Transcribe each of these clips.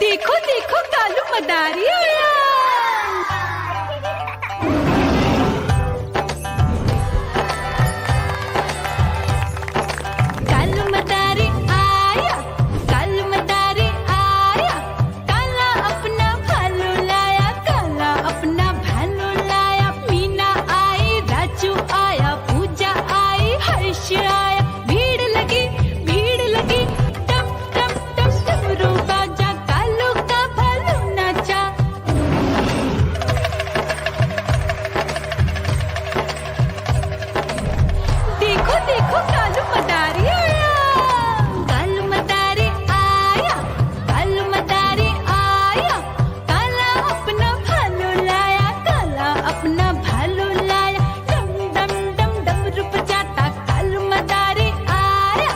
देखो देखो कालू मदारी आया। कालू मदारी आया, कालू मदारी आया। काला अपना भालू लाया, काला अपना भालू लाया। मीना आई, राजू आया, पूजा आई, हर्ष आया। भीड़ लगी, भीड़ लगी। टम टम टम डमरू बाजा, कालू का भालू नाचा। देखो देखो कालू मदारी आया, कालू मदारी आया, कालू मदारी आया। काला अपना भालू लाया, काला अपना भालू लाया। डम डम डम डमरू बजाता कालू मदारी आया।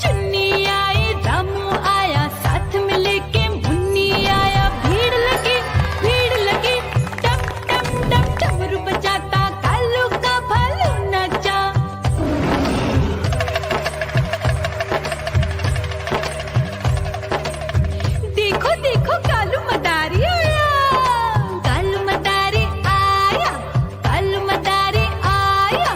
चुन्नी आई, रामू आया, साथ में लेके मुन्नी आया। भीड़ लगी, भीड़ लगी। डम डम डम डमरू बजाता कालू का भालू नाचा। देखो देखो कालू मदारी आया, कालू मदारी आया, कालू मदारी आया।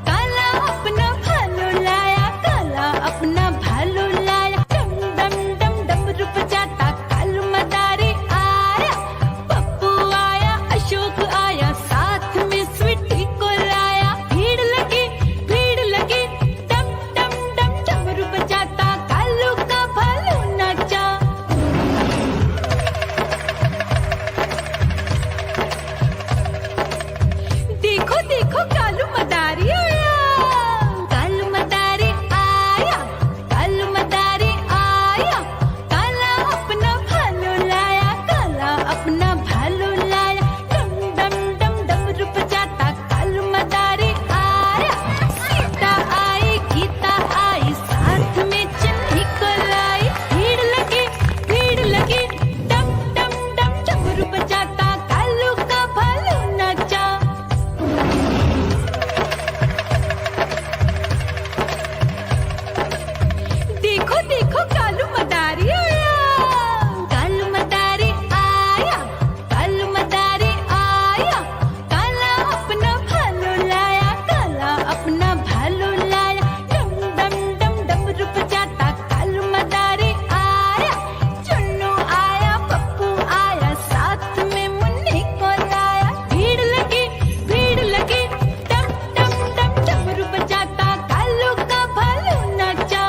काला अपना भालू लाया, काला अपना भालू लाया। डम डम डम डमरू बजाता कालू मदारी आया। पप्पू आया, अशोक आया, साथ में स्वीटी को लाया। भीड़ लगी, भीड़ लगी। डम डम डम डमरू बजाता कालू का भालू नाचा। देखो देखो कालू मदारी आया, कालू मदारी आया, कालू मदारी आया। काला अपना भालू लाया, काला अपना भालू लाया। डम डम डम डमरू बजाता कालू मदारी आया। सीता आई, गीता आई, साथ में चन्नी को लाई। भीड़ लगी, भीड़ लगी। डम डम डम डमरू बजाता कालू का भालू नाचा। देखो देखो कालू मदारी आया, कालू मदारी आया, काला अपना भालू लाया, काला अपना भालू लाया। डम डम डम डमरू बजाता कालू मदारी आया। सीता आई, गीता आई, साथ में चन्नी को लाई। भीड़ लगी, भीड़ लगी। डम डम डम डमरू बजाता कालू का भालू नाचा। देखो देखो कालू मदारी आया, कालू मदारी आया, कालू मदारी आया। काला अपना भालू लाया, काला अपना भालू लाया। डम डम डम डमरू बजाता कालू मदारी आया। चुन्नू आया, पप्पू आया, साथ में मुन्नी को लाया। भीड़ लगी, भीड़ लगी। डम डम डम डमरू बजाता कालू का भालू नाचा।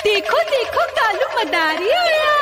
देखो देखो कालू मदारी आया।